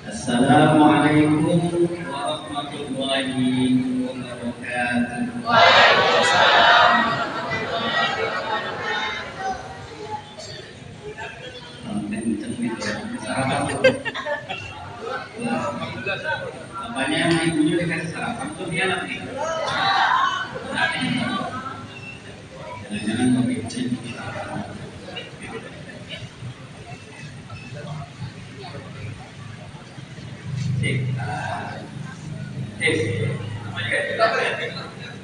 Assalamualaikum warahmatullahi wabarakatuh. Bapaknya sama ibunya dikasih sarapan tuh dia nanti. Jangan-jangan pemimpin.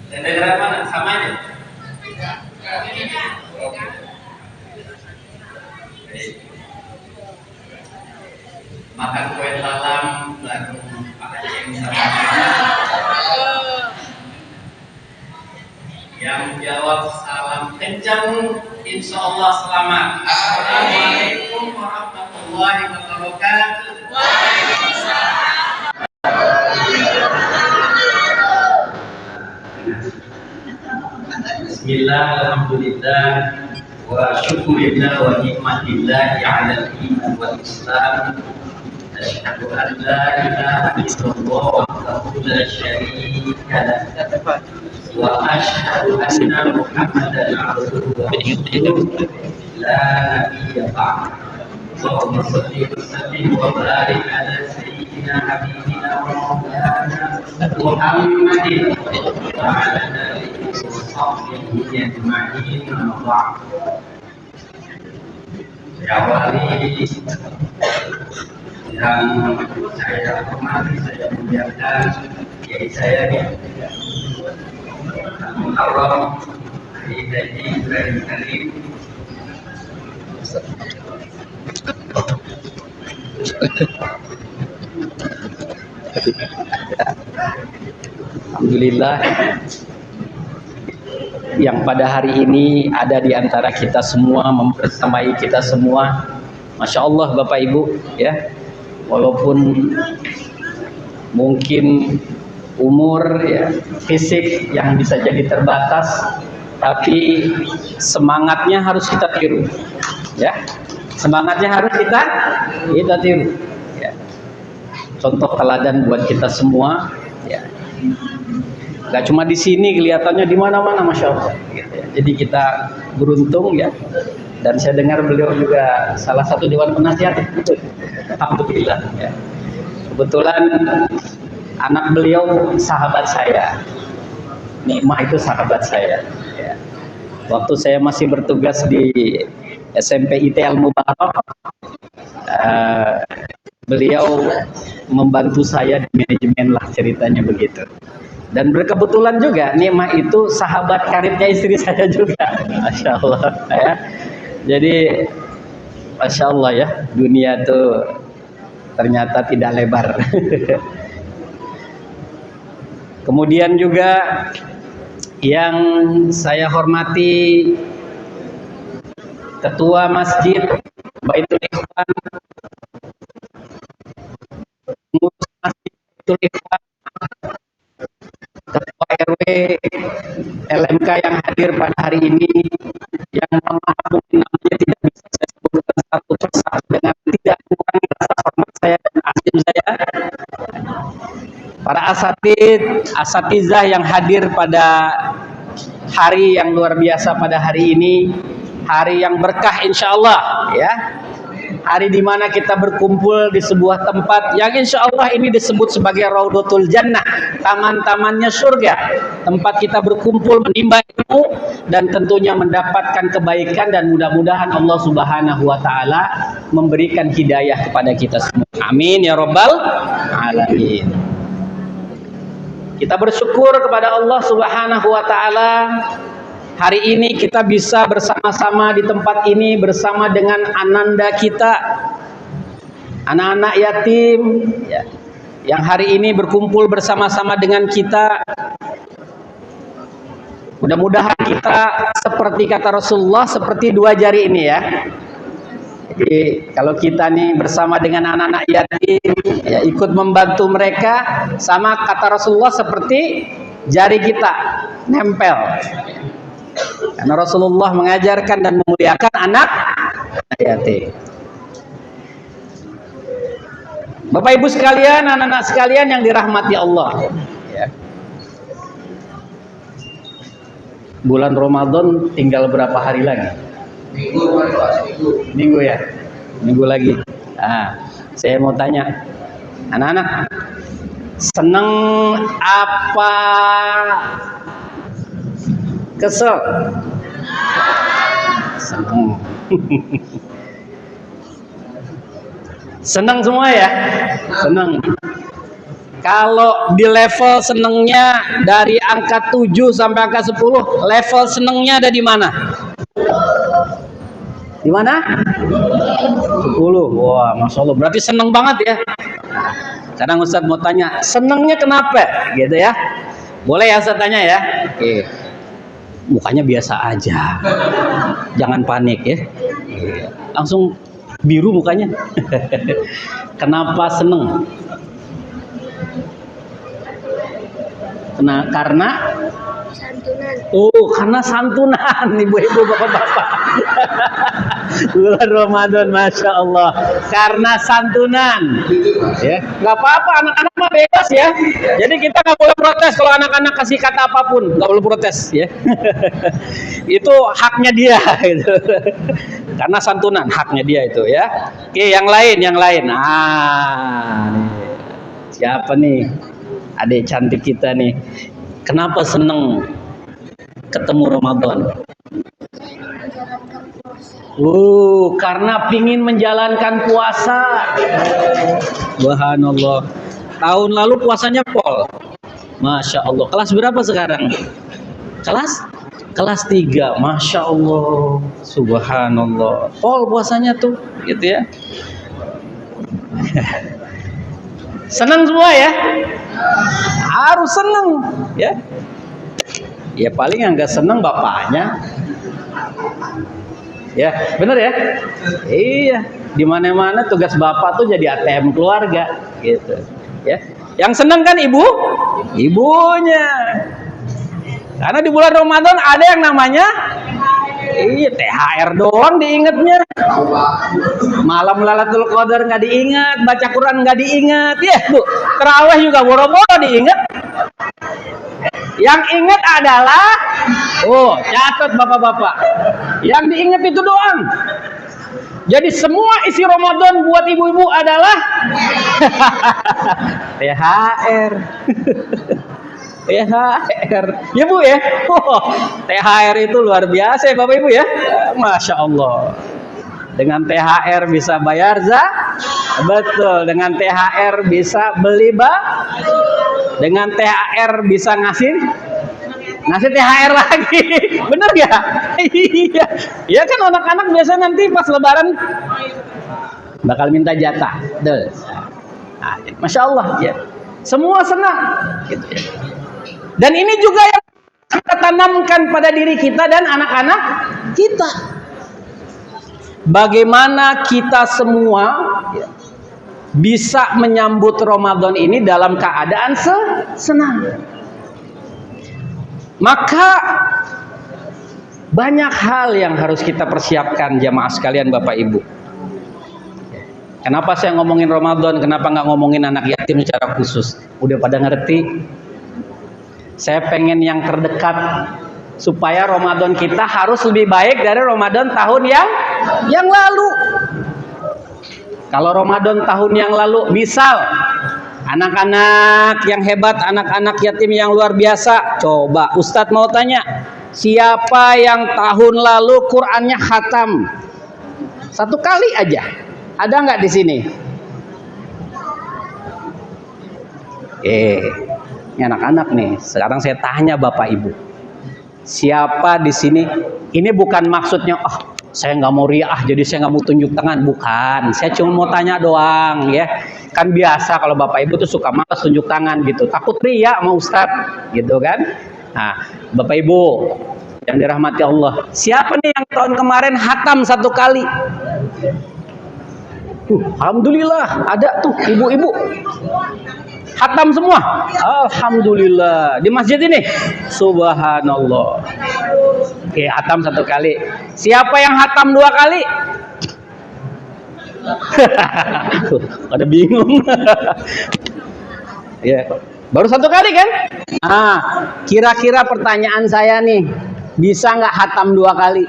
Dan daerah mana? Sama aja? Makan kue talam baru Pak Aceh sama yang jawab salam kencang, insya Allah selamat. Assalamualaikum warahmatullahi wabarakatuh. Bismillah, alhamdulillah, wa syukurillah wa nikmatillah ala al-iman wal islam. Asyhadu an la ilaha illallah wahdahu la syarika lah wa asyhadu anna Muhammadan abduhu wa rasuluh la nabiyya ba'd. Allahumma shalli wa sallim wa barik ala sayyidina habibina wa maulana Muhammadin wa ala alihi wa sahbihi ajma'in. Amma ba'd. Awali yang saya hormati, saya muliakan, yaitu saya Muharram Haji Ibrahim Karim. Alhamdulillah yang pada hari ini ada di antara kita semua, mempersamai kita semua. Masya Allah Bapak Ibu ya, walaupun mungkin umur ya, fisik yang bisa jadi terbatas, tapi semangatnya harus kita tiru ya, semangatnya harus kita tiru ya. Contoh teladan buat kita semua ya. Gak cuma di sini, kelihatannya di mana-mana, masya Allah. Gitu ya. Jadi kita beruntung ya. Dan saya dengar beliau juga salah satu dewan penasihat. Alhamdulillah. Ya. Kebetulan anak beliau sahabat saya. Nikmah itu sahabat saya. Ya. Waktu saya masih bertugas di SMP IT Al Mubarak, beliau membantu saya di manajemen lah, ceritanya begitu. Dan berkebetulan juga Nikmah itu sahabat karibnya istri saya juga. Masya Allah ya. Jadi Masya Allah ya, dunia itu ternyata tidak lebar. Kemudian juga yang saya hormati Ketua Masjid Baitul Ikhwan, pengurus Masjid Baitul Ikhwan, Ketua RW LMK yang hadir pada hari ini, yang mungkin namanya tidak bisa saya sebutkan satu persatu dengan tidak mengurangi rasa hormat saya dan azim saya. Para asatizah yang hadir pada hari yang luar biasa pada hari ini, hari yang berkah insya Allah ya. Hari di mana kita berkumpul di sebuah tempat yang insya Allah ini disebut sebagai Raudhatul Jannah, taman-tamannya surga, tempat kita berkumpul menimba ilmu dan tentunya mendapatkan kebaikan, dan mudah-mudahan Allah Subhanahu wa taala memberikan hidayah kepada kita semua. Amin ya rabbal alamin. Kita bersyukur kepada Allah Subhanahu wa taala. Hari ini kita bisa bersama-sama di tempat ini bersama dengan ananda kita, anak-anak yatim ya, yang hari ini berkumpul bersama-sama dengan kita. Mudah-mudahan kita seperti kata Rasulullah, seperti dua jari ini ya. Jadi kalau kita nih bersama dengan anak-anak yatim ya, ikut membantu mereka, sama kata Rasulullah seperti jari kita nempel. Karena Rasulullah mengajarkan dan memuliakan anak yatim. Bapak Ibu sekalian, anak-anak sekalian yang dirahmati Allah. Ya. Bulan Ramadan tinggal berapa hari lagi? Minggu ya, minggu lagi. Nah, saya mau tanya, anak-anak, seneng apa kesel? Seneng. Seneng semua ya? Seneng. Kalau di level senengnya dari angka 7 sampai angka 10, level senengnya ada di mana? Di mana? 10. Wah, Masya Allah. Berarti seneng banget ya. Sekarang Ustaz mau tanya, senengnya kenapa? Gitu ya. Boleh ya Ustaz tanya ya? Oke. Mukanya biasa aja. Jangan panik ya. Langsung biru mukanya. Kenapa seneng? Karena santunan. Oh, karena santunan, ibu-ibu, bapak-bapak. Bulan Ramadan, Masya Allah. Karena santunan. Ya, nggak apa-apa, anak-anak mah bebas ya. Jadi kita nggak boleh protes kalau anak-anak kasih kata apapun, nggak boleh protes ya. Itu haknya dia. Gitu. Karena santunan, haknya dia itu ya. Oke, yang lain. Siapa nih? Adik cantik kita nih. Kenapa seneng ketemu Ramadan? Karena pingin menjalankan puasa. Subhanallah. Tahun lalu puasanya pol. Masya Allah. Kelas berapa sekarang? Kelas 3. Masya Allah. Subhanallah. Pol puasanya tuh, gitu ya. Senang semua ya? Harus senang ya. Ya paling yang nggak senang bapaknya. Ya, bener ya? Iya, di mana-mana tugas bapak tuh jadi ATM keluarga, gitu. Ya, yang seneng kan ibunya. Karena di bulan Ramadan ada yang namanya THR doang diingetnya. Malam Lailatul Qadar nggak diingat, baca Quran nggak diingat, ya Bu. Tarawih juga boro-boro diingat. Yang ingat adalah, catat bapak-bapak. Yang diingat itu doang. Jadi semua isi Ramadan buat ibu-ibu adalah THR. THR. Ya Bu ya. THR itu luar biasa ya Bapak Ibu ya. Masya Allah. Dengan THR bisa bayar betul. Dengan THR bisa beli dengan THR bisa ngasih THR lagi. Bener ya? Iya. Ya kan anak-anak biasa nanti pas lebaran bakal minta jatah. Nah, Masya Allah ya. Semua senang gitu ya. Dan ini juga yang kita tanamkan pada diri kita dan anak-anak kita. Bagaimana kita semua bisa menyambut Ramadan ini dalam keadaan senang. Maka banyak hal yang harus kita persiapkan jamaah sekalian Bapak Ibu. Kenapa saya ngomongin Ramadan, kenapa nggak ngomongin anak yatim secara khusus? Udah pada ngerti? Saya pengen yang terdekat supaya Ramadan kita harus lebih baik dari Ramadan tahun yang lalu. Kalau Ramadan tahun yang lalu, misal anak-anak yang hebat, anak-anak yatim yang luar biasa, coba Ustadz mau tanya, siapa yang tahun lalu Qur'annya khatam? 1 kali aja. Ada nggak di sini? Ini anak-anak nih. Sekarang saya tanya Bapak Ibu, siapa di sini? Ini bukan maksudnya, saya nggak mau riah, jadi saya nggak mau tunjuk tangan. Bukan. Saya cuma mau tanya doang, ya. Kan biasa kalau Bapak Ibu tuh suka malas tunjuk tangan gitu, takut riak sama Ustadz, gitu kan? Nah, Bapak Ibu yang dirahmati Allah, siapa nih yang tahun kemarin khatam 1 kali? Alhamdulillah, ada tuh ibu-ibu khatam semua. Alhamdulillah. Di masjid ini. Subhanallah. Oke, khatam 1 kali. Siapa yang khatam 2 kali? Pada bingung. Ya, baru 1 kali kan? Ah, kira-kira pertanyaan saya nih, bisa nggak hatam 2 kali?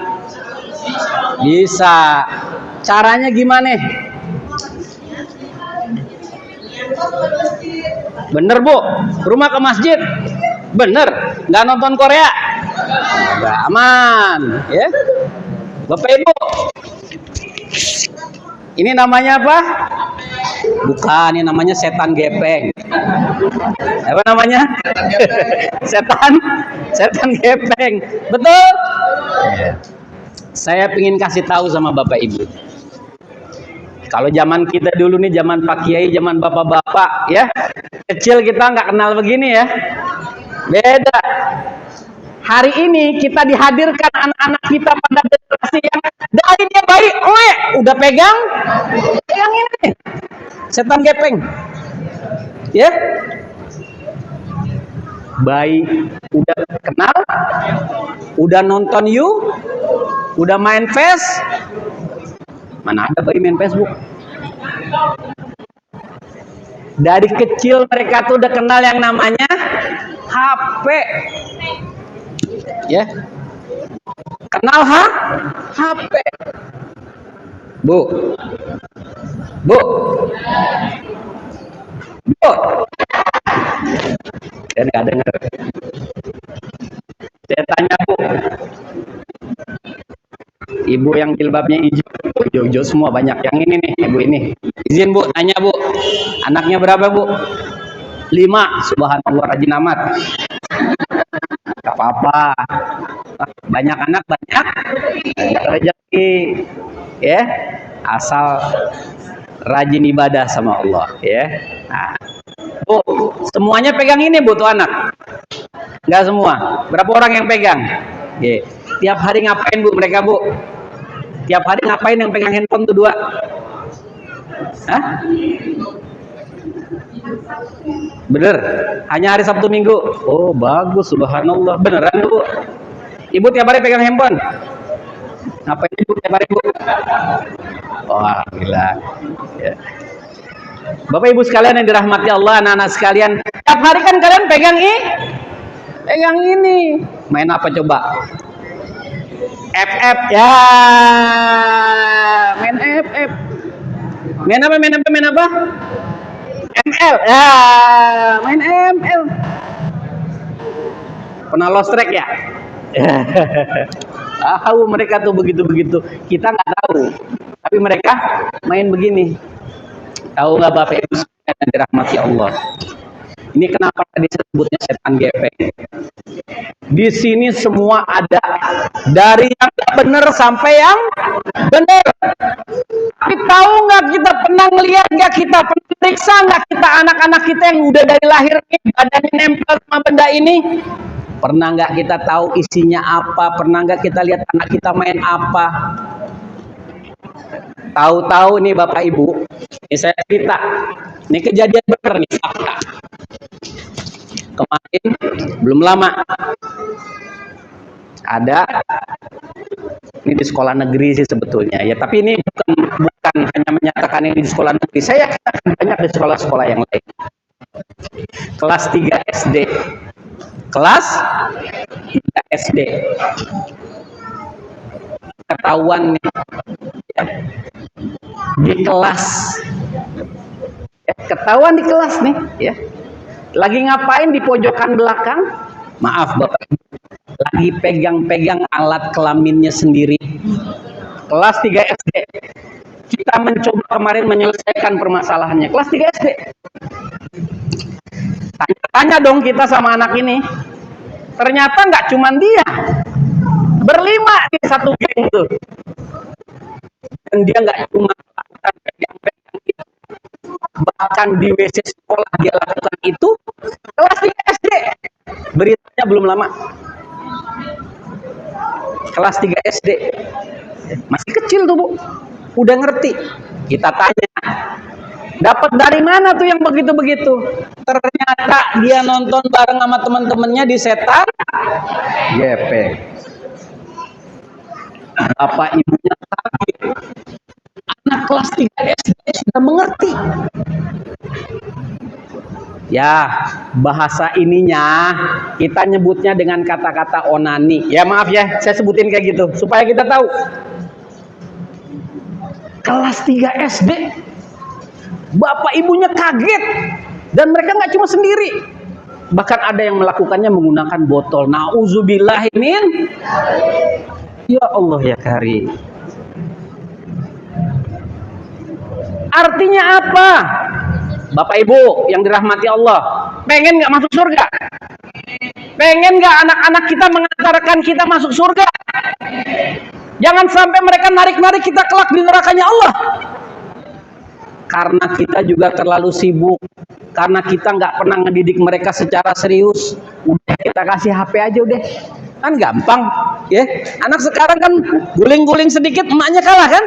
Bisa. Caranya gimana? Bener Bu, rumah ke masjid. Bener, nggak nonton Korea. Nggak aman, ya. Bapak Ibu, ini namanya apa? Bukan, ini namanya setan gepeng. Apa namanya? Setan gepeng. Betul? Ya. Saya ingin kasih tahu sama Bapak Ibu. Kalau zaman kita dulu nih, zaman Pak Kiai, zaman bapak-bapak, ya, kecil kita nggak kenal begini ya. Beda. Hari ini kita dihadirkan anak-anak kita pada generasi yang dari dia bayi, udah pegang ini, setan gepeng, ya. Bayi udah kenal, udah nonton udah main Face. Mana ada bayi main Facebook? Dari kecil mereka tuh udah kenal yang namanya HP. Ya. Kenal HP. Bu. Bu. Bu. Dan nggak dengar. Saya tanya Bu. Ibu yang jilbabnya hijau semua banyak. Yang ini nih, ibu ini. Izin Bu, tanya Bu. Anaknya berapa Bu? 5. Subhanallah, rajin amat. Gak apa-apa. Banyak anak banyak rezeki. Ya. Asal rajin ibadah sama Allah, ya. Nah. Bu, semuanya pegang ini Bu tuh anak? Enggak semua. Berapa orang yang pegang? Ya. Tiap hari ngapain Bu mereka Bu? Tiap hari ngapain yang pegang handphone tuh 2? Hah? Bener? Hanya hari Sabtu Minggu? Oh bagus, subhanallah. Beneran Bu? Ibu tiap hari pegang handphone? Ngapain Ibu tiap hari Bu? Oh alhamdulillah. Ya. Bapak Ibu sekalian yang dirahmati Allah, anak-anak sekalian, tiap hari kan kalian pegang ini. Main apa coba? FF ya, main FF. Main apa? ML ya, main ML. Pernah lost track ya? Tahu mereka tuh begitu. Kita nggak tahu, tapi mereka main begini. Tahu nggak Bapak Ibu sekalian yang dirahmati Allah? Ini kenapa tadi disebutnya setan gepeng? Di sini semua ada, dari yang benar sampai yang benar. Tapi tahu nggak, kita pernah ngelihat nggak, kita pernah periksa nggak, kita anak-anak kita yang udah dari lahir badannya nempel sama benda ini? Pernah nggak kita tahu isinya apa? Pernah nggak kita lihat anak kita main apa? Tahu-tahu nih Bapak Ibu, ini saya cerita, ini kejadian benar nih, fakta. Kemarin belum lama ada, ini di sekolah negeri sih sebetulnya ya, tapi ini bukan hanya menyatakan ini di sekolah negeri, saya yakin banyak di sekolah-sekolah yang lain. Kelas 3 SD, kelas 3 SD ketahuan nih ya, di kelas ya, ketahuan di kelas nih ya, lagi ngapain di pojokan belakang, maaf Bapak, lagi pegang-pegang alat kelaminnya sendiri. Kelas 3 SD. Kita mencoba kemarin menyelesaikan permasalahannya. Kelas 3 SD. Tanya dong kita sama anak ini. Ternyata nggak cuma dia, berlima di satu geng tuh. Dan dia nggak cuma pegang-pegang itu, bahkan di WC sekolah dia lakukan itu. Kelas 3 SD. Beritanya belum lama. Kelas 3 SD. Masih kecil tuh Bu, udah ngerti. Kita tanya, dapat dari mana tuh yang begitu-begitu? Ternyata dia nonton bareng sama teman-temannya di setan gepeng. Bapak ibunya sakit, anak kelas 3 SD sudah mengerti. Ya, bahasa ininya kita nyebutnya dengan kata-kata onani. Ya maaf ya, saya sebutin kayak gitu supaya kita tahu. Kelas 3 SD, bapak ibunya kaget, dan mereka nggak cuma sendiri, bahkan ada yang melakukannya menggunakan botol. Nauzubillah min. Ya Allah ya Karim. Artinya apa? Bapak ibu yang dirahmati Allah, pengen nggak masuk surga? Pengen nggak anak-anak kita mengantarkan kita masuk surga? Jangan sampai mereka narik-narik kita kelak di nerakanya Allah. Karena kita juga terlalu sibuk, karena kita nggak pernah ngedidik mereka secara serius. Udah kita kasih HP aja udah, kan gampang ya. Anak sekarang kan guling-guling sedikit emaknya kalah kan,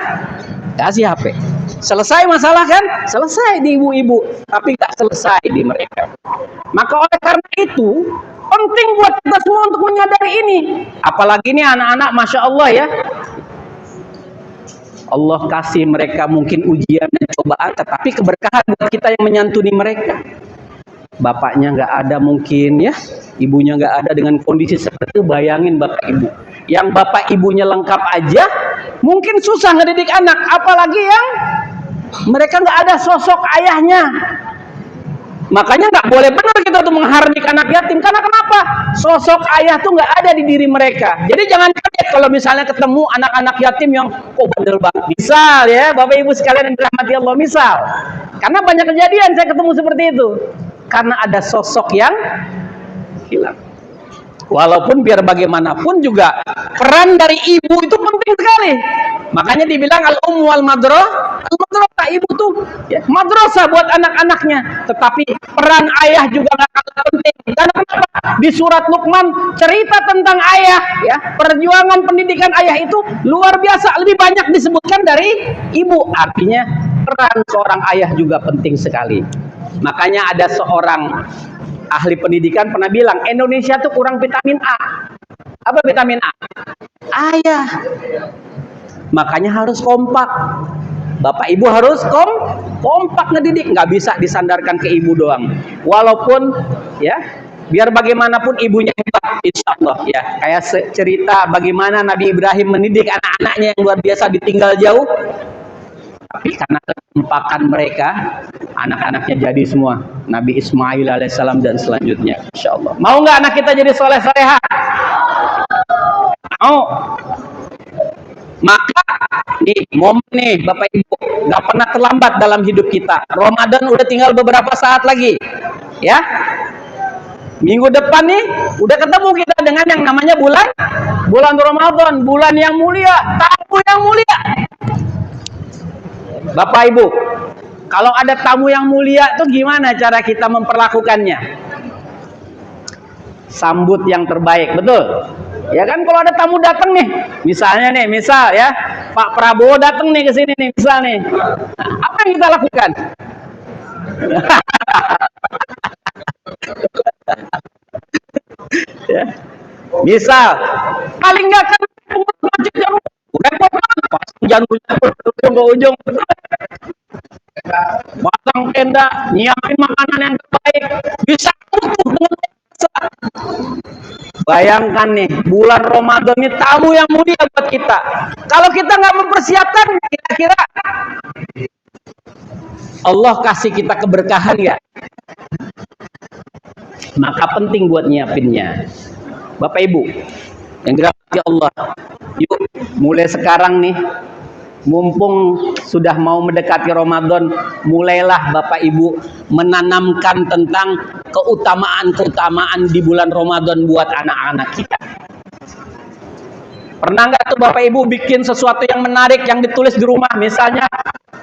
kasih HP, selesai masalah kan, selesai di ibu-ibu, tapi nggak selesai di mereka. Maka oleh karena itu penting buat kita semua untuk menyadari ini. Apalagi ini anak-anak, masya Allah ya, Allah kasih mereka mungkin ujian dan cobaan, tetapi keberkahan buat kita yang menyantuni mereka. Bapaknya nggak ada mungkin ya, ibunya nggak ada, dengan kondisi seperti itu bayangin bapak ibu. Yang bapak ibunya lengkap aja mungkin susah ngedidik anak, apalagi yang mereka nggak ada sosok ayahnya. Makanya nggak boleh benar kita tuh menghardik anak yatim. Karena kenapa? Sosok ayah tuh nggak ada di diri mereka. Jadi jangan kaget kalau misalnya ketemu anak-anak yatim yang kok bandel banget. Misal ya, bapak ibu sekalian yang dirahmati Allah, misal. Karena banyak kejadian saya ketemu seperti itu. Karena ada sosok yang hilang. Walaupun biar bagaimanapun juga peran dari ibu itu penting sekali. Makanya dibilang al-ummu wal madrasah. Al-madrasah, ibu tuh ya, madrasah buat anak-anaknya. Tetapi peran ayah juga gak kalah penting. Karena kenapa? Di surat Luqman cerita tentang ayah ya, perjuangan pendidikan ayah itu luar biasa, lebih banyak disebutkan dari ibu. Artinya peran seorang ayah juga penting sekali. Makanya ada seorang ahli pendidikan pernah bilang, Indonesia tuh kurang vitamin A. Apa vitamin A? Ayah. Makanya harus kompak. Bapak ibu harus kompak ngedidik. Nggak bisa disandarkan ke ibu doang. Walaupun ya, biar bagaimanapun ibunya hebat, insya Allah ya. Kayak cerita bagaimana Nabi Ibrahim mendidik anak-anaknya yang luar biasa ditinggal jauh. Tapi karena kekompakan mereka, anak-anaknya jadi semua Nabi Ismail alaihissalam dan selanjutnya, insya Allah. Mau nggak anak kita jadi soleh soleha? Mau? Maka nih momen nih Bapak Ibu, nggak pernah terlambat dalam hidup kita. Ramadan udah tinggal beberapa saat lagi, ya. Minggu depan nih udah ketemu kita dengan yang namanya bulan Ramadan, bulan yang mulia, tamu yang mulia. Bapak Ibu, kalau ada tamu yang mulia tuh gimana cara kita memperlakukannya? Sambut yang terbaik, betul? Ya kan, kalau ada tamu datang nih, misalnya nih, misal ya, Pak Prabowo datang nih ke sini nih, misal nih. Apa yang kita lakukan? Ya. Misal, paling nggak kan repot banget, jangan ujung ke ujung, pasang tenda, nyiapin makanan yang terbaik, bisa utuh dengan bayangkan nih, bulan Ramadan ini tamu yang mulia buat kita. Kalau kita nggak mempersiapkan, kira-kira Allah kasih kita keberkahan ya? Maka penting buat nyiapinnya. Bapak Ibu yang dirahmati Allah, yuk mulai sekarang nih, mumpung sudah mau mendekati Ramadan, mulailah Bapak Ibu menanamkan tentang keutamaan-keutamaan di bulan Ramadan buat anak-anak kita. Pernah nggak tuh Bapak Ibu bikin sesuatu yang menarik yang ditulis di rumah, misalnya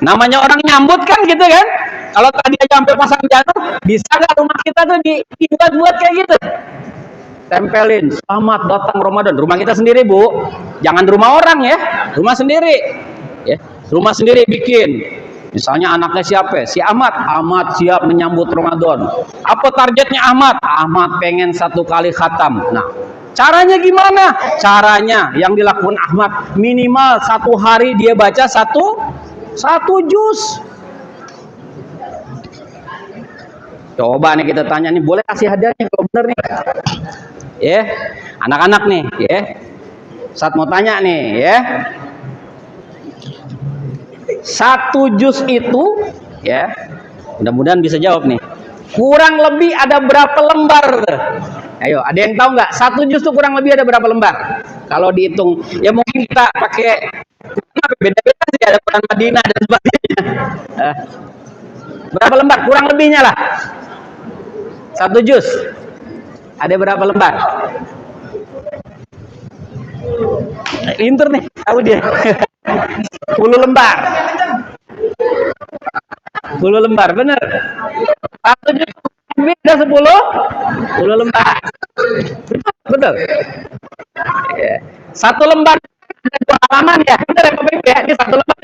namanya orang nyambut kan gitu kan? Kalau tadi aja sampai pasang janur, bisa nggak rumah kita tuh dibuat-buat kayak gitu? Tempelin, selamat datang Ramadan. Rumah kita sendiri Bu, jangan rumah orang ya, rumah sendiri. Ya, rumah sendiri bikin. Misalnya anaknya siapa? Si Ahmad. Ahmad siap menyambut Ramadan. Apa targetnya Ahmad? Ahmad pengen 1 kali khatam. Nah, caranya gimana? Caranya yang dilakukan Ahmad minimal 1 hari dia baca satu 1 juz. Coba nih kita tanya nih, boleh kasih hadiahnya kalau bener nih. Ya, anak-anak nih, ya. Saat mau tanya nih, ya. 1 juz itu, ya. Mudah-mudahan bisa jawab nih. Kurang lebih ada berapa lembar? Ayo, ada yang tahu nggak? 1 juz itu kurang lebih ada berapa lembar? Kalau dihitung, ya mungkin kita pakai beda-beda sih, ada Quran Madinah dan sebagainya. Berapa lembar? Kurang lebihnya lah. 1 juz. Ada berapa lembar? Pinter nih, tahu dia. 10 lembar. 10 lembar, bener. 1 juz ada 10 lembar. Betul. Ya. 1 lembar ada 2 halaman ya. Bener ya Bapak Ibu ya. Ini 1 lembar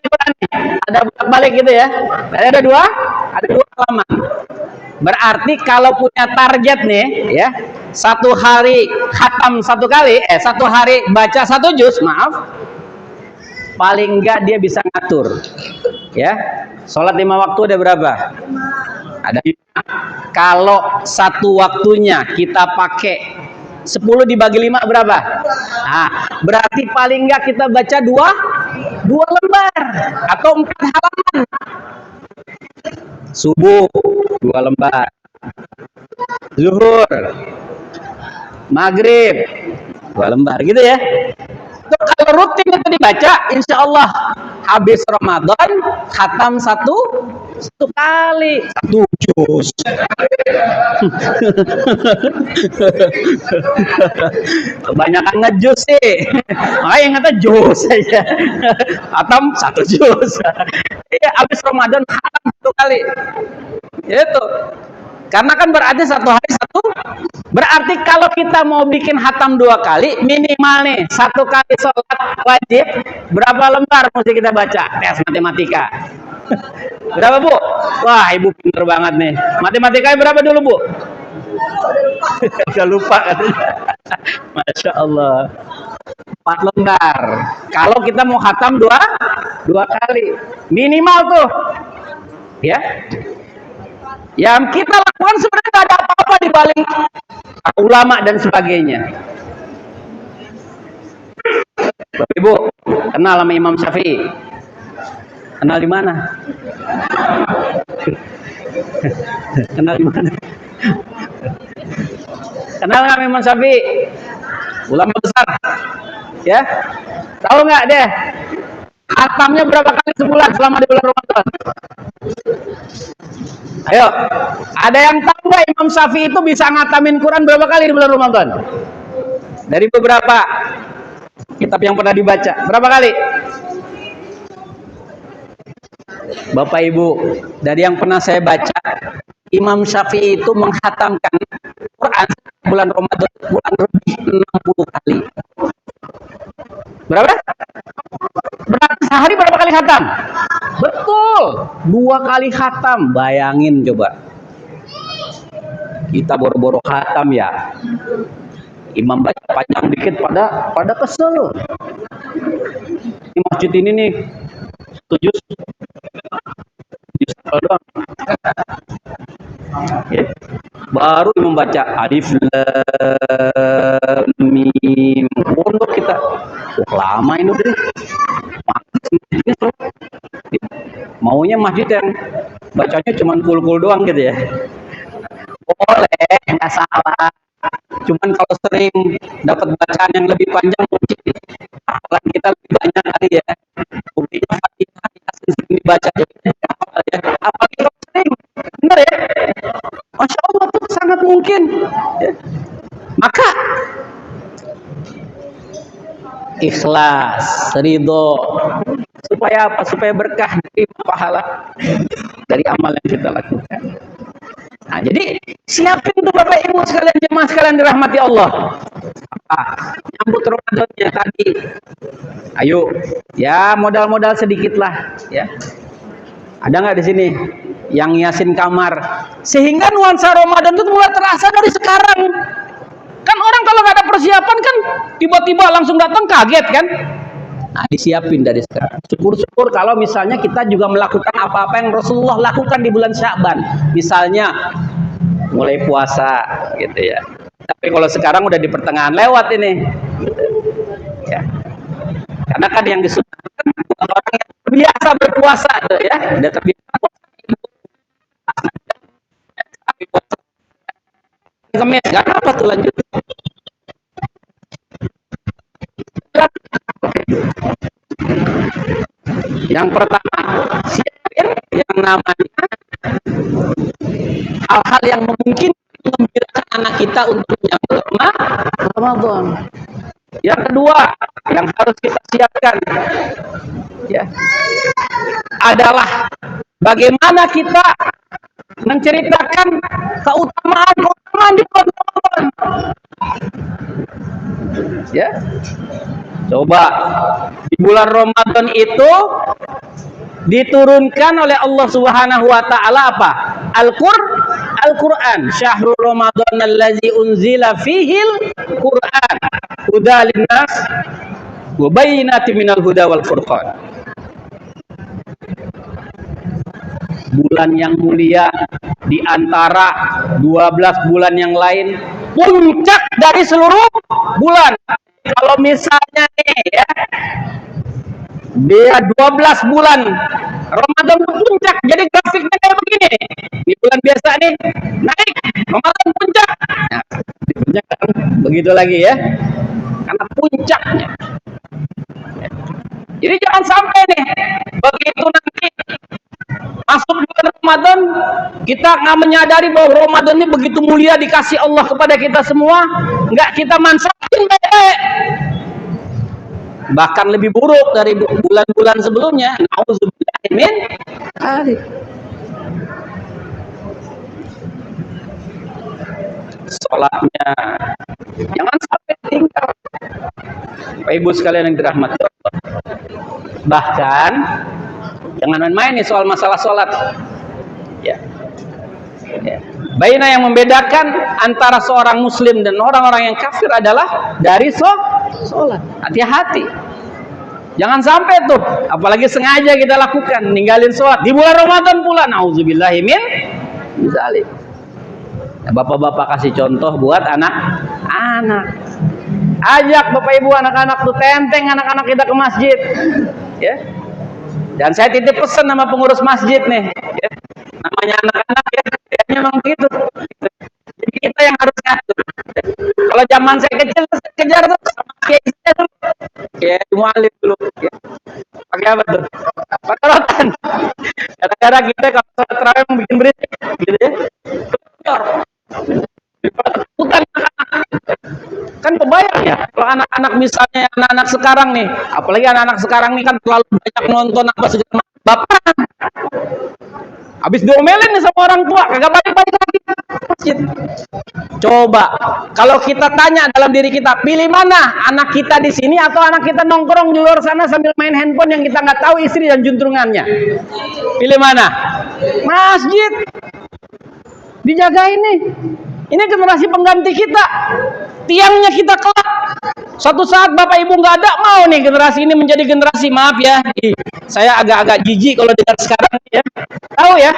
ada balik gitu ya. Ada 2 halaman. Berarti kalau punya target nih ya, 1 hari khatam 1 kali, 1 hari baca 1 juz, maaf. Paling enggak dia bisa ngatur. Ya. Sholat 5 waktu ada berapa? Ada 5. Kalau 1 waktunya kita pakai 10 dibagi 5 berapa? Nah, berarti paling enggak kita baca 2 lembar atau 4 halaman. Subuh 2 lembar. Zuhur, maghrib 2 lembar gitu ya. Itu kalau rutin itu dibaca, insya Allah habis Ramadan khatam 1 kali 1 juz. Kebanyakan ngejus sih, makanya yang kata juz saja. Khatam 1 juz. Iya, habis Ramadan khatam 1 kali. Itu. Karena kan berarti 1 hari 1. Berarti kalau kita mau bikin khatam 2 kali, minimal nih 1 kali sholat wajib, berapa lembar mesti kita baca? Tes matematika. Berapa Bu? Wah, Ibu pinter banget nih. Matematikanya berapa dulu Bu? Udah lupa katanya. Masya Allah. 4 lembar. Kalau kita mau khatam 2 kali. Minimal tuh. Ya. Yang kita lakukan sebenarnya tidak ada apa-apa di balik ulama dan sebagainya. Bapak Ibu, kenal sama Imam Syafi'i? Kenal di mana? Kenal di mana? Kenal nggak Imam Syafi'i? Ulama besar, ya? Tahu nggak deh? Khatamnya berapa kali sebulan selama di bulan Ramadan? Ayo, ada yang tahu nggak Imam Syafi'i itu bisa ngatamin Quran berapa kali di bulan Ramadan? Dari beberapa kitab yang pernah dibaca, berapa kali? Bapak Ibu, dari yang pernah saya baca, Imam Syafi'i itu menghatamkan Quran bulan Ramadan lebih 60 kali. Berapa? Berarti sehari berapa kali khatam? Betul, 2 kali khatam. Bayangin coba. Kita boro-boro khatam ya. Imam baca panjang dikit pada kesel. Di masjid ini nih 1 juz doang. Ya. Baru membaca alif lam mim. Pondok kita. Lama ini udah. Maunya masjid yang bacanya cuma kul-kul doang gitu ya. Boleh, nggak salah. Cuman kalau sering dapat bacaan yang lebih panjang mungkin apalagi kita lebih banyak kali ya. Buktinya Fatihah sering dibaca ya. Apalagi kalau sering, benar ya. Masya Allah tuh sangat mungkin. Ya. Maka ikhlas, ridho, supaya apa? Supaya berkah dari pahala dari amal yang kita lakukan. Nah, jadi siapin tuh Bapak Ibu sekalian, jemaah sekalian dirahmati Allah. Nyambut Ramadannya tadi. Ayo, ya modal-modal sedikit lah, ya. Ada nggak di sini yang ngiasin kamar sehingga nuansa Ramadan itu mulai terasa dari sekarang? Kan orang kalau nggak ada persiapan kan tiba-tiba langsung datang kaget kan? Nah, disiapin dari sekarang. Syukur-syukur kalau misalnya kita juga melakukan apa-apa yang Rasulullah lakukan di bulan Sya'ban. Misalnya mulai puasa gitu ya. Tapi kalau sekarang udah di pertengahan lewat ini. Gitu. Ya. Karena kan yang disunahkan orang yang terbiasa berpuasa tuh ya, udah terbiasa puasa. Kemis, gak apa tuh lanjut. Yang pertama, siapin yang namanya hal-hal yang memungkinkan membiarkan anak kita untuk menyambut Ramadan. Yang kedua, yang harus kita siapkan ya, adalah bagaimana kita menceritakan keutamaan di bulan Ramadan. Ya. Coba di bulan Ramadan itu diturunkan oleh Allah Subhanahu wa taala apa? Al-Qur'an. Syahrul Ramadan allazi unzila fihil Qur'an. Hudan linnas wa bayyinatin minal huda wal furqan. Bulan yang mulia di antara 12 bulan yang lain, puncak dari seluruh bulan. Kalau misalnya nih ya, dia 12 bulan Ramadan puncak, jadi grafiknya kayak begini. Di bulan biasa nih naik, Ramadan puncak. Nah, puncak kan begitu lagi ya, karena puncaknya. Jadi jangan sampai nih begitu nanti masuk bulan Ramadan kita nggak menyadari bahwa Ramadan ini begitu mulia dikasih Allah kepada kita semua, nggak kita manfaatin baik-baik, bahkan lebih buruk dari bulan-bulan sebelumnya. Nauzubillah min dzalik. Sholatnya jangan sampai tinggal. Bapak Ibu sekalian yang dirahmati Allah, bahkan jangan main-main nih soal masalah sholat ya. Ya. Baina yang membedakan antara seorang muslim dan orang-orang yang kafir adalah dari sholat. Hati-hati, jangan sampai tuh, apalagi sengaja kita lakukan, ninggalin sholat di bulan Ramadan pula. Nauzubillahi min dzalik. Nah, bapak-bapak kasih contoh buat anak-anak. Ajak Bapak Ibu anak-anak tuh, tenteng anak-anak kita ke masjid ya. Dan saya titip pesan sama pengurus masjid nih ya. Namanya anak-anak ya, memang begitu. Jadi kita yang harus ngatur. Kalau zaman saya kecil, saya kejar tuh sama kiai saya dulu, kayak muallim dulu ya. Pakai apa tuh? Pakai rotan. Kadang-kadang kita kalau sholat tarawih bikin berisik gitu ya. Kan kebayang ya kalau anak-anak misalnya anak-anak sekarang nih, apalagi anak-anak sekarang nih kan terlalu banyak nonton apa segala macam. Bapak habis diomelin nih sama orang tua, kagak balik-balik lagi ke masjid. Coba kalau kita tanya dalam diri kita, pilih mana, anak kita di sini atau anak kita nongkrong di luar sana sambil main handphone yang kita nggak tahu istri dan juntrungannya? Pilih mana? Masjid. Dijagain nih. Ini generasi pengganti kita, tiangnya kita kelak. Suatu saat Bapak Ibu nggak ada, mau nih generasi ini menjadi generasi, maaf ya, saya agak-agak jijik kalau dengar sekarang ya. Tahu ya,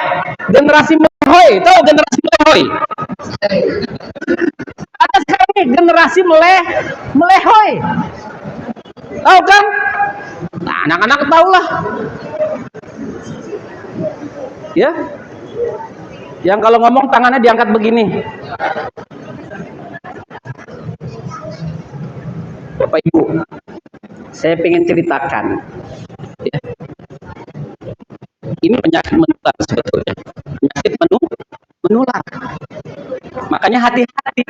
generasi melehoy, tahu generasi melehoy? Ada sekarang nih generasi melehoy, tahu kan? Nah, anak-anak tahu lah, ya. Yang kalau ngomong tangannya diangkat begini. Bapak Ibu, saya pengen ceritakan ya. Ini penyakit menular sebetulnya. Penyakit menular. Makanya hati-hati.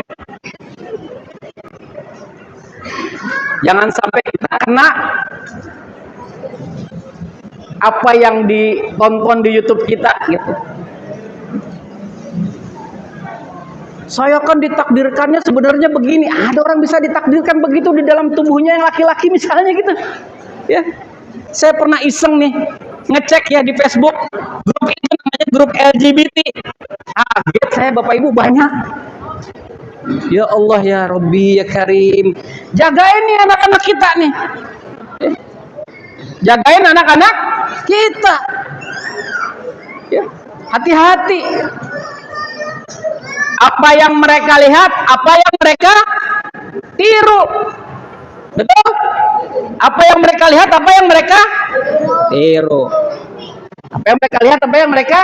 Jangan sampai kita kena apa yang ditonton di YouTube kita gitu. Saya kan ditakdirkannya sebenarnya begini. Ada orang bisa ditakdirkan begitu di dalam tubuhnya yang laki-laki misalnya gitu. Ya. Saya pernah iseng nih ngecek ya di Facebook grup itu namanya grup LGBT. Kaget saya Bapak Ibu, banyak. Ya Allah ya Rabbi ya Karim. Jagain nih anak-anak kita nih. Jagain anak-anak kita. Ya, hati-hati. Apa yang mereka lihat, apa yang mereka tiru. Betul? Apa yang mereka lihat, apa yang mereka tiru. Apa yang mereka lihat, apa yang mereka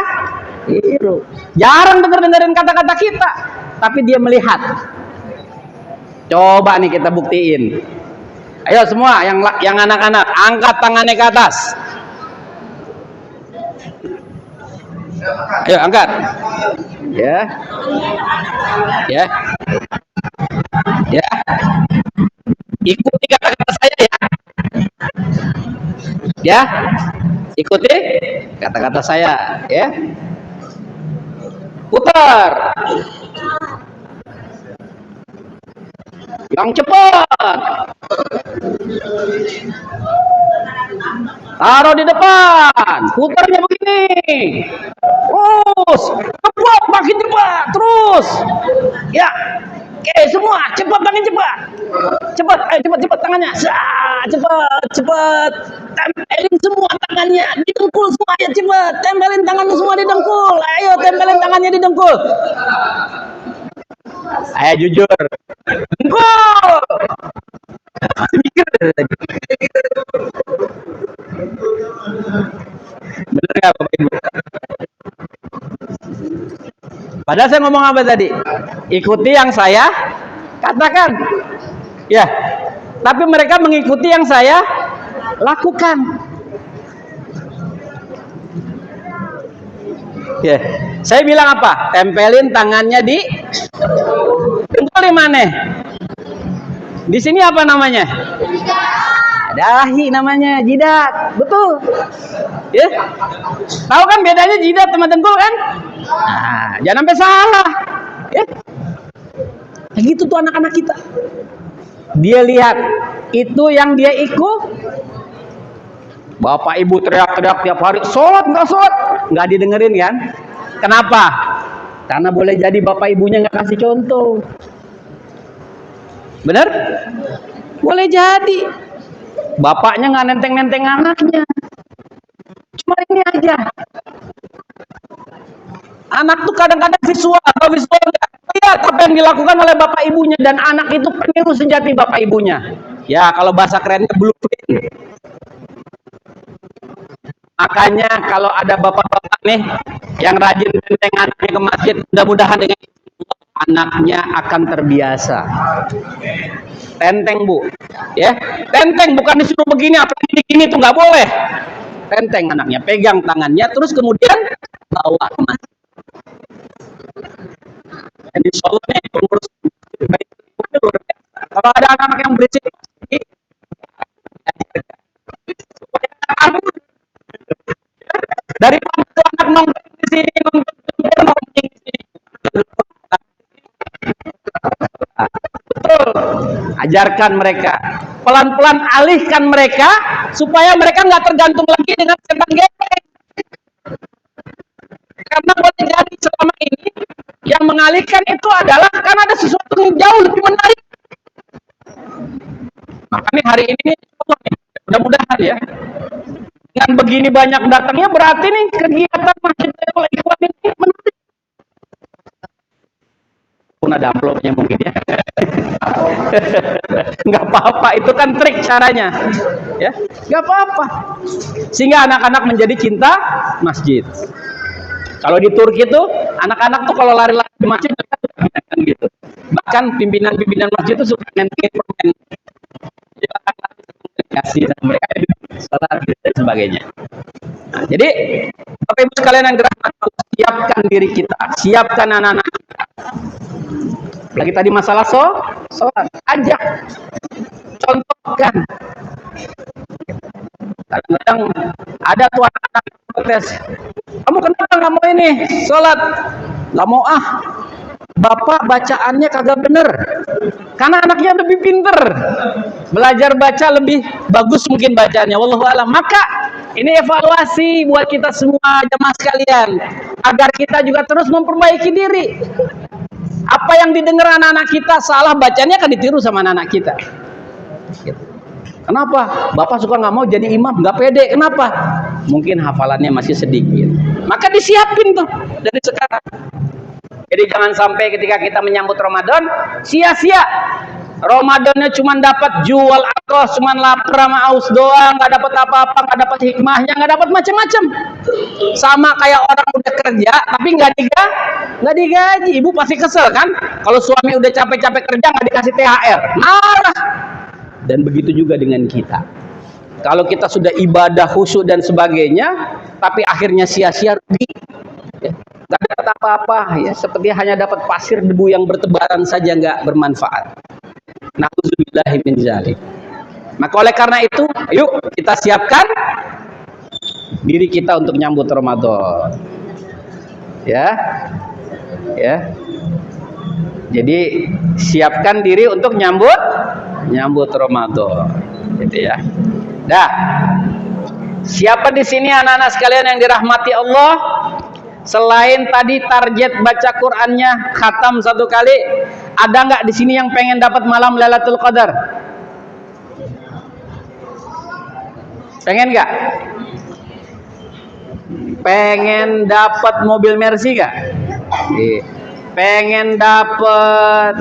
tiru. Jarang dengerin kata-kata kita, tapi dia melihat. Coba nih kita buktiin. Ayo semua yang anak-anak angkat tangannya ke atas. Ayo angkat. Ya. Ya. Ya. Ikuti kata-kata saya ya. Ya. Ikuti kata-kata saya ya. Putar. Yang cepat. Taruh di depan. Putarnya begini. Terus. Cepat, makin cepat. Terus. Ya. Oke, semua cepat, makin cepat. Cepat, ayo cepat tangannya. Cepat. Tempelin semua tangannya di dengkul semua ya, cepat. Tempelin tangannya semua di dengkul. Ayo tempelin tangannya di dengkul. Ayo jujur. Dengkul. Mikir dari tadi. Bener nggak Bapak Ibu? Padahal saya ngomong apa tadi? Ikuti yang saya katakan. Ya. Tapi mereka mengikuti yang saya lakukan. Ya. Saya bilang apa? Tempelin tangannya di dengkul di mana? Di sini apa namanya? Dahi namanya, jidat. Betul. Ya. Tahu kan bedanya jidat sama dengkul kan? Nah, jangan sampai salah. Ya. Nah, gitu tuh anak-anak kita. Dia lihat itu yang dia ikut. Bapak ibu teriak-teriak tiap hari, sholat nggak didengerin kan? Kenapa? Karena boleh jadi bapak ibunya nggak kasih contoh. Bener? Boleh jadi. Bapaknya nggak nenteng-nenteng anaknya. Cuma ini aja. Anak tuh kadang-kadang visual lihat apa yang dilakukan oleh bapak ibunya, dan anak itu peniru sejati bapak ibunya. Ya, kalau bahasa kerennya blueprint. Makanya kalau ada bapak-bapak nih yang rajin nenteng anaknya ke masjid, mudah-mudahan dengan anaknya akan terbiasa. Tenteng Bu, ya, tenteng, bukan disuruh begini apa begini tuh nggak boleh. Tenteng anaknya, pegang tangannya, terus kemudian bawa ke masjid. Dan insya Allah nih pengurus baik. Kalau ada anak-anak yang berisik, dari anak nongkrong di sini, nongkrong di sini. Betul. Ajarkan mereka, pelan-pelan alihkan mereka supaya mereka nggak tergantung lagi dengan setan gepeng. Karena boleh jadi selama ini yang mengalihkan itu adalah karena ada sesuatu yang jauh lebih menarik. Makanya hari ini mudah-mudahan ya, dengan begini banyak datangnya berarti nih kegiatan Masjid Baitul Ikhwan ini menarik. Pun ada amplopnya mungkin ya. Nggak apa-apa, itu kan trik caranya ya, nggak apa-apa, sehingga anak-anak menjadi cinta masjid. Kalau di Turki tuh anak-anak tuh kalau lari-lari di masjid gitu, bahkan pimpinan masjid tuh suka nentengin permen, kasih dan mereka sholat dan sebagainya. Nah, jadi Bapak Ibu sekalian yang dirahmati, siapkan diri kita, siapkan anak-anak kita. Lagi tadi masalah sholat, ajak, contohkan. Kadang-kadang ada tuh anak-anak protes, kamu kenapa nggak mau ini sholat? Nggak mau ah, bapak bacaannya kagak bener. Karena anaknya lebih pinter, belajar baca lebih bagus mungkin bacaannya, wallahu a'lam. Maka ini evaluasi buat kita semua jemaah sekalian, agar kita juga terus memperbaiki diri. Apa yang didengar anak-anak kita salah bacanya akan ditiru sama anak-anak kita. Kenapa? Bapak suka nggak mau jadi imam, nggak pede. Kenapa? Mungkin hafalannya masih sedikit. Maka disiapin tuh dari sekarang. Jadi jangan sampai ketika kita menyambut Ramadan sia-sia. Ramadannya cuma dapat jual akos, cuma lapar sama aus doang, nggak dapat apa-apa, nggak dapat hikmahnya, nggak dapat macam-macam. Sama kayak orang udah kerja tapi nggak digaji. Ibu pasti kesel kan? Kalau suami udah capek-capek kerja nggak dikasih THR, marah. Dan begitu juga dengan kita. Kalau kita sudah ibadah khusyuk dan sebagainya, tapi akhirnya sia-sia, rugi. Nggak dapat apa-apa, ya seperti hanya dapat pasir debu yang bertebaran saja, nggak bermanfaat. Na'udzubillahi min dzalik. Maka oleh karena itu, yuk kita siapkan diri kita untuk nyambut Ramadan. Ya. Jadi siapkan diri untuk nyambut Ramadan, gitu ya. Dah. Siapa di sini anak-anak sekalian yang dirahmati Allah? Selain tadi target baca Qur'annya khatam 1 kali, ada nggak di sini yang pengen dapat malam Lailatul Qadar? Pengen nggak? Pengen dapat mobil Mercy nggak? Pengen dapat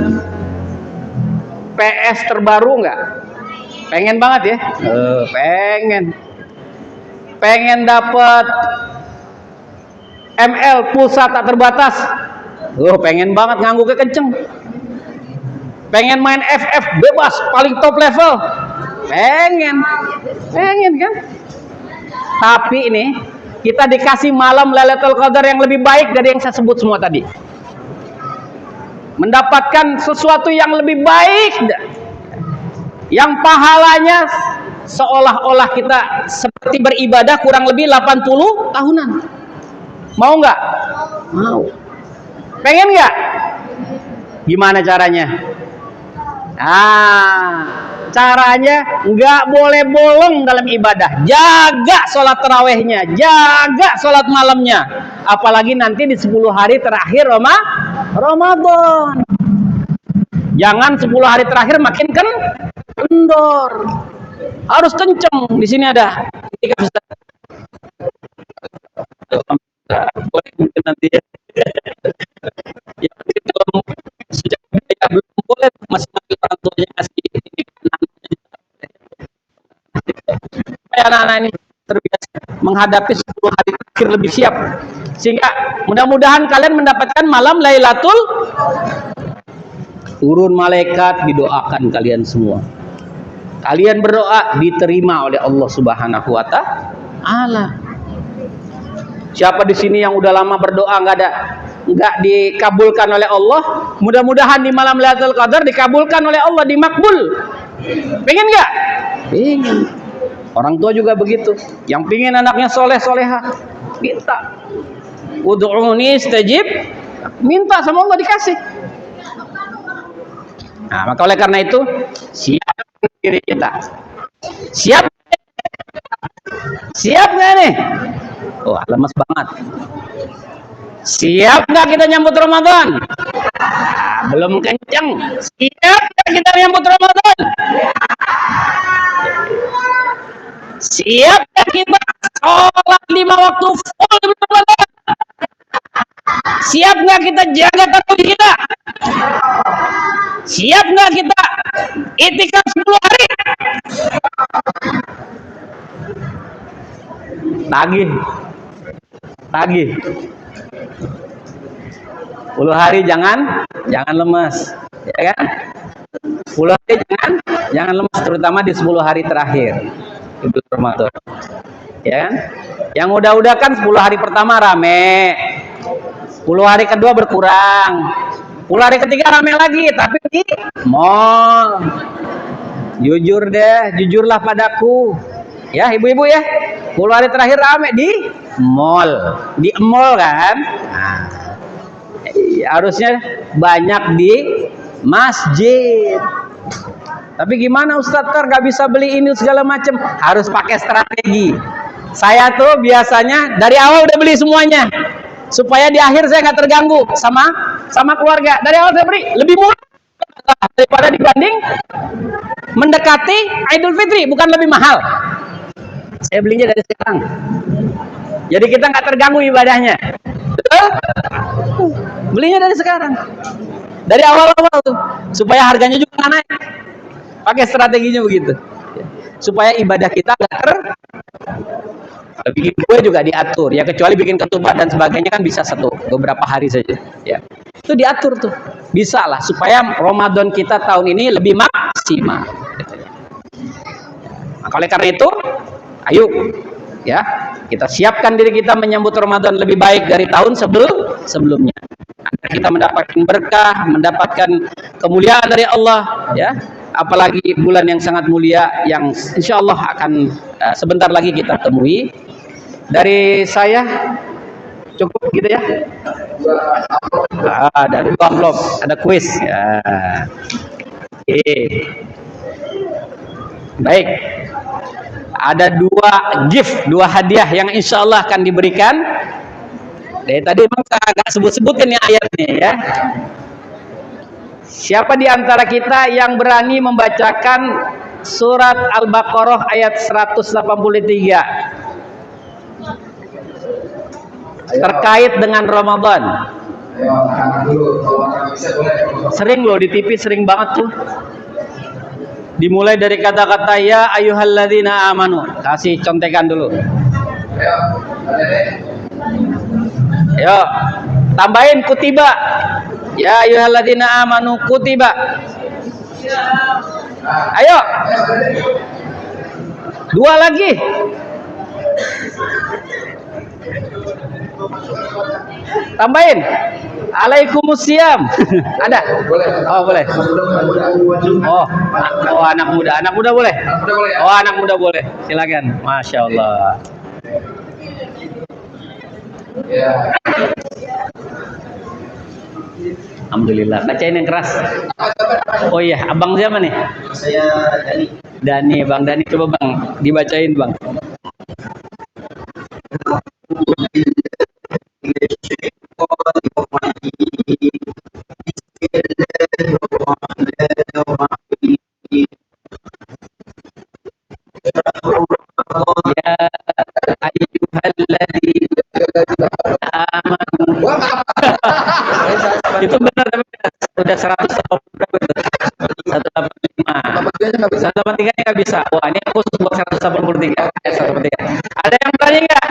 PS terbaru nggak? Pengen banget ya? Pengen dapat ML pulsa tak terbatas. Pengen banget, ngangguknya kenceng. Pengen main FF bebas paling top level. Pengen kan? Tapi ini kita dikasih malam Lailatul Qadar yang lebih baik dari yang saya sebut semua tadi. Mendapatkan sesuatu yang lebih baik, yang pahalanya seolah-olah kita seperti beribadah kurang lebih 80 tahunan. Mau nggak? Mau. Pengen nggak? Gimana caranya? Caranya nggak boleh bolong dalam ibadah. Jaga sholat tarawehnya, jaga sholat malamnya. Apalagi nanti di 10 hari terakhir Ramadan. Jangan 10 hari terakhir makin kendor. Harus kenceng. Di sini ada. Boleh mungkin nanti ya. Kalau sejak belum boleh masih orang tuanya ngasih anak-anak ini terbiasa menghadapi 10 hari terakhir lebih siap, sehingga mudah-mudahan kalian mendapatkan malam Lailatul. Turun malaikat, didoakan kalian semua. Kalian berdoa diterima oleh Allah Subhanahu wa Ta'ala. Siapa di sini yang udah lama berdoa nggak dikabulkan oleh Allah? Mudah-mudahan di malam Lailatul Qadar dikabulkan oleh Allah, dimakbul. Pengen nggak? Pengen. Orang tua juga begitu. Yang pengen anaknya soleh soleha, minta. Ud'uni istajib, minta sama Allah dikasih. Nah, maka oleh karena itu siapkan diri kita. Siap nggak nih? Wah, lemes banget. Siap nggak kita nyambut Ramadan? Belum kenceng. Siap nggak kita nyambut Ramadan? Siap nggak kita sholat 5 waktu full di Ramadan? Siap nggak kita jaga tarawih kita? Siap nggak kita itikaf 10 hari? Tagih. 10 hari jangan lemes, ya kan? 10 hari jangan lemes, terutama di 10 hari terakhir Idul Ramadan. Ya kan? Yang udah kan 10 hari pertama rame. 10 hari kedua berkurang. 10 hari ketiga rame lagi, tapi di mall. Jujurlah padaku. Ya, ibu-ibu ya. 10 hari terakhir rame di mall. Di mall kan? Nah, harusnya banyak di masjid. Tapi gimana Ustadz, nggak bisa beli ini segala macam. Harus pakai strategi. Saya tuh biasanya dari awal udah beli semuanya, supaya di akhir saya nggak terganggu sama keluarga. Dari awal saya beli lebih murah. murah daripada dibanding mendekati Idul Fitri, bukan lebih mahal? Saya belinya dari sekarang. Jadi kita nggak terganggu ibadahnya. Betul? Belinya dari sekarang. Dari awal-awal tuh. Supaya harganya juga nggak naik. Pakai strateginya begitu. Supaya ibadah kita nggak bikin kue juga diatur. Ya kecuali bikin ketupat dan sebagainya kan bisa beberapa hari saja. Ya. Itu diatur tuh. Bisa lah. Supaya Ramadan kita tahun ini lebih maksimal. Maka oleh karena itu, ayo ya kita siapkan diri kita menyambut Ramadan lebih baik dari tahun sebelumnya. Agar kita mendapatkan berkah, mendapatkan kemuliaan dari Allah, ya. Apalagi bulan yang sangat mulia yang insya Allah akan sebentar lagi kita temui. Dari saya cukup gitu ya. Ada dua vlog, ada kuis. Ya. Oke. Baik. Ada dua hadiah yang insya Allah akan diberikan. Dari tadi memang saya agak sebut-sebutkan ya ayatnya ya. Siapa di antara kita yang berani membacakan surat Al-Baqarah ayat 183 terkait dengan Ramadan? Sering loh di TV, sering banget tuh. Dimulai dari kata-kata ya ayyuhalladzina amanu. Kasih contekan dulu. Ayo, tambahin kutiba. Ya ayyuhalladzina amanu kutiba. Ayo. Dua lagi. Tambahin. Alaikumussalam. Ada? Boleh. Oh, boleh. Oh, anak muda. Anak muda boleh? Oh, anak muda boleh. Silakan. Masya Allah. Alhamdulillah. Bacain yang keras. Oh iya, abang siapa nih? Saya Dani. Dani, Bang Dani, coba Bang dibacain Bang. Ya ayyuhalladzina amanu. Itu benar tapi udah 185. 183 nggak bisa. Wah, ini khusus buat 183. 183. Ada yang berani nggak?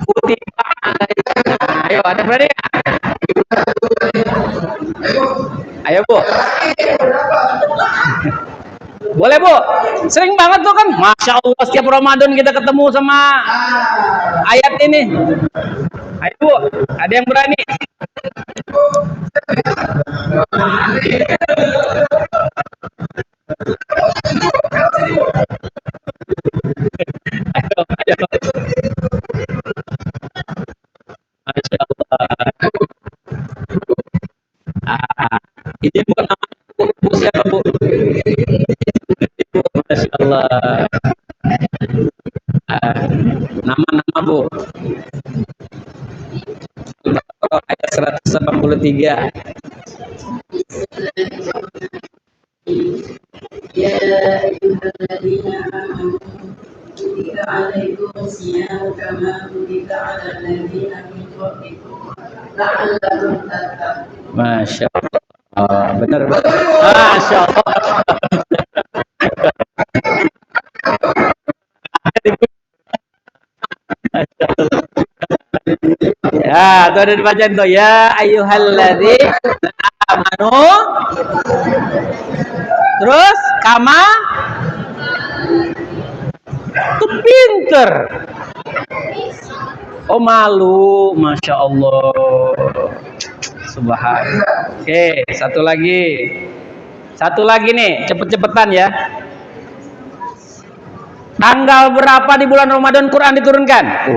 Kutiba. Ayo, ada berani nggak? Ayo Bu. Boleh Bu. Sering banget tuh kan. Masya Allah setiap Ramadan kita ketemu sama ayat ini. Ayo Bu. Ada yang berani? Ayo. Masya Allah. Ini bukan nama Bu siapa Bu? Masya Allah. Nama-nama Bu. Ayat 183. Ya ayyuhalladzina amanu kutiba alaikumus siyam kama kutiba alal ladzina min qablikum la'allakum tattaqun. Masya Allah. Benar Bu. Masya Allah. Ya, tuh ada dibacain tuh. Ya ayyuhalladzina amanu. Terus kama tuh pinter. Oh malu, Masya Allah. Subhanallah. Oke, satu lagi nih, cepet-cepetan ya. Tanggal berapa di bulan Ramadan Quran diturunkan?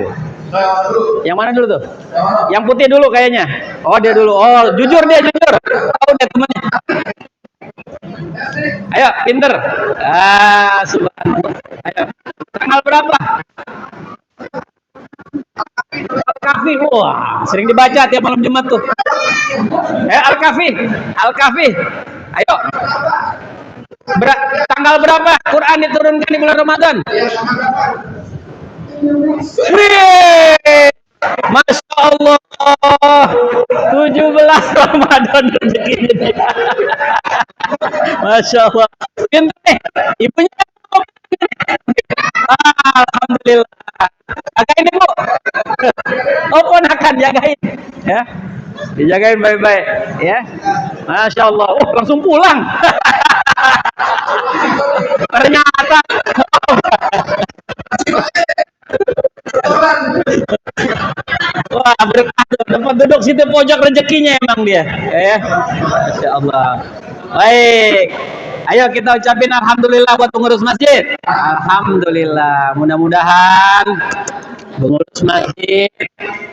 Yang mana dulu tuh? Yang putih dulu kayaknya. Oh dia dulu. Oh jujur dia jujur. Oh dia temannya. Ayo pinter. Subhanallah. Ayo. Tanggal berapa? Kafi. Al-Kafi. Wah, sering dibaca tiap malam Jumat tuh. Al-Kafi. Al-Kafi. Ayo. Tanggal berapa Quran diturunkan di bulan Ramadan? Wih, Masya Allah, 17 Ramadan rezekinya. Masya Allah. Pintar nih, ibunya. Alhamdulillah. Jagain ibu. Oh, ponakan jagain, ya. Dijagain baik-baik, ya. Masya Allah. Oh, langsung pulang. Ternyata. Wah, berkah, dapat duduk situ pojok rezekinya emang dia, ya. Masya Allah. Baik. Ayo kita ucapin alhamdulillah buat pengurus masjid. Alhamdulillah. Mudah-mudahan pengurus masjid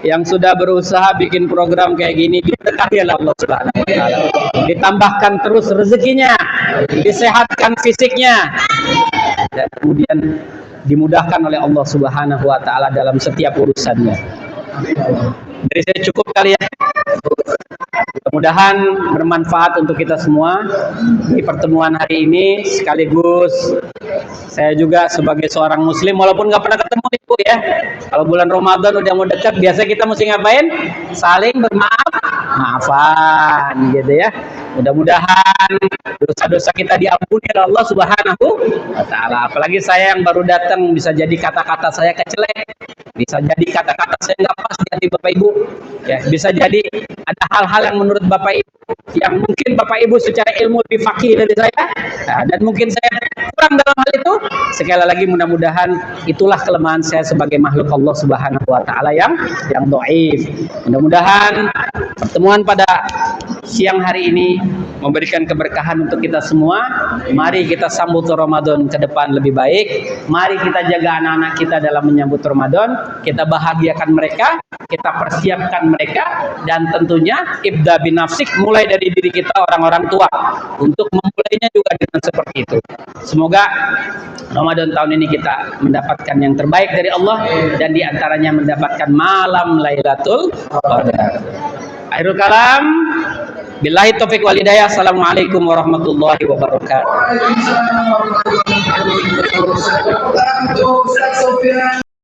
yang sudah berusaha bikin program kayak gini diberkahi oleh Allah Subhanahu wa taala. Ditambahkan terus rezekinya, disehatkan fisiknya, dan kemudian dimudahkan oleh Allah Subhanahu wa taala dalam setiap urusannya. Dari saya cukup kali ya. Mudah-mudahan bermanfaat untuk kita semua di pertemuan hari ini. Sekaligus saya juga sebagai seorang muslim, walaupun nggak pernah ketemu ibu ya, kalau bulan Ramadan udah mau dekat, biasa kita mesti ngapain? Saling maafan gitu ya. Mudah-mudahan dosa-dosa kita diampuni oleh Allah Subhanahu wa taala. Apalagi saya yang baru datang, bisa jadi kata-kata saya kecelek, bisa jadi kata-kata saya nggak pas di hati Bapak Ibu, ya, bisa jadi ada hal-hal yang menurut Bapak Ibu yang mungkin Bapak Ibu secara ilmu lebih fakih dari saya, nah, dan mungkin saya kurang dalam hal itu. Sekali lagi mudah-mudahan itulah kelemahan saya sebagai makhluk Allah Subhanahu wa taala yang dhaif. Mudah-mudahan pertemuan pada siang hari ini memberikan keberkahan untuk kita semua. Mari kita sambut Ramadan ke depan lebih baik. Mari kita jaga anak-anak kita dalam menyambut Ramadan. Kita bahagiakan mereka, kita persiapkan mereka, dan tentunya ibda binafsik, mulai dari diri kita orang-orang tua, untuk memulainya juga dengan seperti itu. Semoga Ramadan tahun ini kita mendapatkan yang terbaik dari Allah, dan diantaranya mendapatkan malam Lailatul Qadar. Akhirul kalam, billahi taufiq wal hidayah. Assalamualaikum warahmatullahi wabarakatuh.